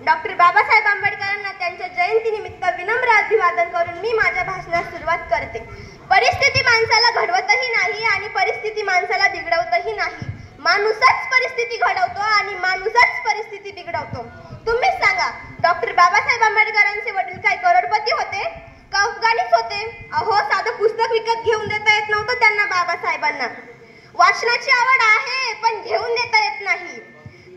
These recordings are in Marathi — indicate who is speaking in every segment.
Speaker 1: डॉक्टर बाबासाहेब आंबेडकरांना त्यांच्या जयंतीनिमित्त विनम्र अभिवादन करून मी माझ्या भाषणास सुरुवात करते. परिस्थिती माणसाला घडवतही नाही आणि परिस्थिती माणसाला बिघडवतही नाही. माणूसच परिस्थिती घडवतो आणि माणूसच परिस्थिती बिघडवतो. तुम्हीच सांगा, डॉक्टर बाबासाहेब आंबेडकरांचे वडील काय करोडपती होते का अफगाणीच होते? अहो, साधं पुस्तक विकत घेऊन देता येत नव्हतं त्यांना. बाबासाहेबांना वाचनाची आवड आहे पण घेऊन देता येत नाही.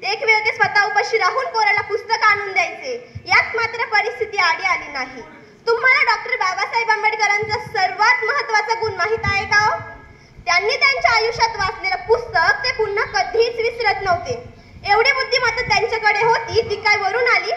Speaker 1: एक वेळ ते स्वतः उपाशी राहून पोराला पुस्तक आणून द्यायचे. यात मात्र परिस्थिती आडी आली नाही. तुम्हाला डॉक्टर बाबासाहेब आंबेडकरांचा सर्वात महत्त्वाचा गुण माहित आहे का? त्यांनी त्यांच्या आयुष्यात वाचलेलं पुस्तक ते पुन्हा कधीच विसरत नव्हते. एवढी बुद्धिमत्ता त्यांच्याकडे होती. ती काय वरून आली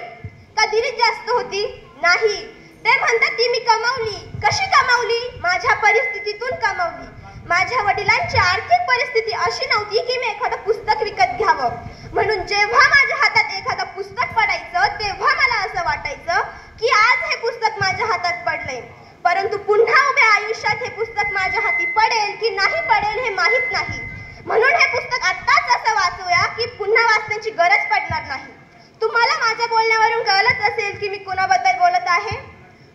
Speaker 1: का दिलीच जास्त होती? नाही. ते म्हणतात ती मी कमावली. कशी कमावली? माझ्या परिस्थितीतून कमावली. माझ्या वडिलांची आर्थिक परिस्थिती अशी नव्हती की मी एखादं पुस्तक विकत घ्यावं, म्हणून जेव्हा माझ्या हातात एखादं पुस्तक पडायचं तेव्हा मला असं वाटायचं की आज हे पुस्तक माझ्या हातात पडलंय, परंतु पुन्हा उभ्या आयुष्यात हे पुस्तक माझ्या हाती पडेल की नाही पडेल हे माहीत नाही. म्हणून हे पुस्तक आत्ताच असं वाचूया की पुन्हा वाचण्याची गरज पडणार नाही. तुम्हाला माझ्या बोलण्यावरून कळलंच असेल की मी कोणाबद्दल बोलत आहे.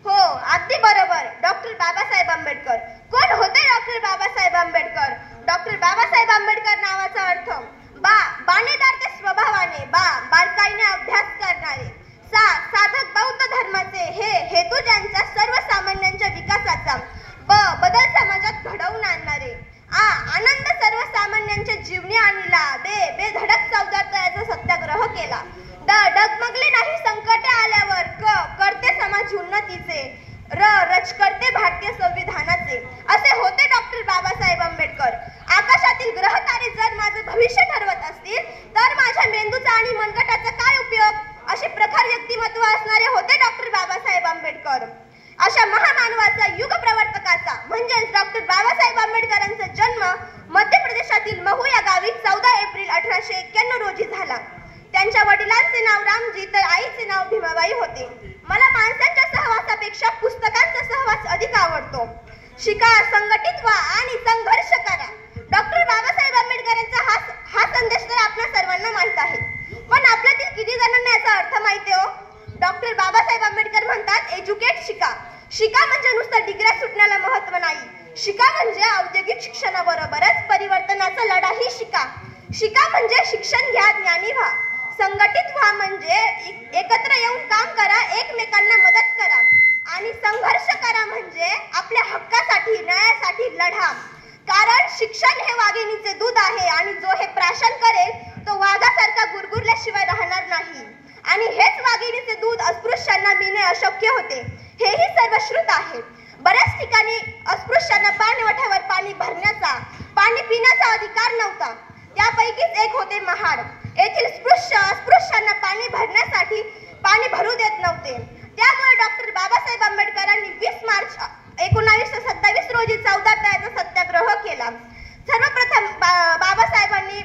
Speaker 1: हो, अगदी बरोबर, डॉक्टर बाबासाहेब आंबेडकर. कोण होते डॉक्टर बाबासाहेब आंबेडकर? डॉक्टर बाबासाहेब आंबेडकर नावाचा अर्थ बाणेदार ते स्वभावाने, बारकाईने अभ्यास करणारे, साधक बौद्ध धर्माचे हे हेतू ज्यांचा सर्वसामान्यांच्या विकासाचा, बदल समाजात घडवून आणणारे, आनंद सर्वसामान्यांच्या जीवनी आणला, बेधडक चौदार सत्याग्रह केला, डगमगले नाही संकटे आल्यावर, करते समाज उन्नतीचे, रच करते भारतीय संविधानाचे, असे होते डॉक्टर बाबासाहेब आंबेडकर. आकाशातील ग्रह तारे जर माझे भविष्य ठरवत असतील तर माझ्या मेंदूचा आणि मनगटाचा काय उपयोग? असे प्रखर व्यक्तिमत्व असणारे होते डॉक्टर बाबासाहेब आंबेडकर. अशा महामानवाचा, युग प्रवर्तकाचा म्हणजेच डॉक्टर बाबासाहेब आंबेडकरांचा जन्म मध्य प्रदेशातील महू या गावी 14 एप्रिल 1891 रोजी झाला. त्यांच्या वडिलांचे नाव रामजी तर आईचे नाव भीमाबाई होते. मला माणसांच्या सहवासापेक्षा पुस्तकांचा सहवास अधिक आवडतो. शिका, संघटित व्हा आणि संघर्ष करा. डॉक्टर बाबासाहेब आंबेडकरांचा हा संदेश तर आपल्या सर्वांना माहित आहे, पण आपल्यातील किती जणांना याचा अर्थ माहिती हो? डॉक्टर बाबासाहेब आंबेडकर म्हणतात, एज्युकेट, शिका. शिका म्हणजे नुसतं डिग्र्या सुटण्याला महत्व नाही. शिका म्हणजे औद्योगिक शिक्षणाबरोबरच परिवर्तनाचा लढाही शिका. शिका म्हणजे शिक्षण घ्या, ज्ञानी व्हा. संघटित व्हा म्हणजे एकत्र येऊन काम करा, एकमेकांना मदत करा. आणि संघर्ष करा म्हणजे आपल्या हक्कासाठी, न्यायासाठी लढा. कारण शिक्षण हे वाघिणीचे दूध आहे आणि जो हे प्राशन करेल तो वाघासारखा गुरगुरल्याशिवाय राहणार नाही. आणि हेच वाघिणीचे दूध अस्पृश्यांना मिळणे अशक्य होते, हेही सर्वश्रुत आहे. बऱ्याच ठिकाणी अस्पृश्यांना पाणवठ्यावर पाणी भरण्याचा, पाणी पिण्याचा अधिकार नव्हता. त्यापैकीच एक होते महाड. येथील अस्पृश्यांना पाणी भरण्यासाठी पाणी भरू देत नव्हते. त्यामुळे डॉक्टर बाबासाहेब आंबेडकरांनी 20 मार्च 1927 रोजी 14 सत्याग्रह केला. सर्वप्रथम बाबासाहेबांनी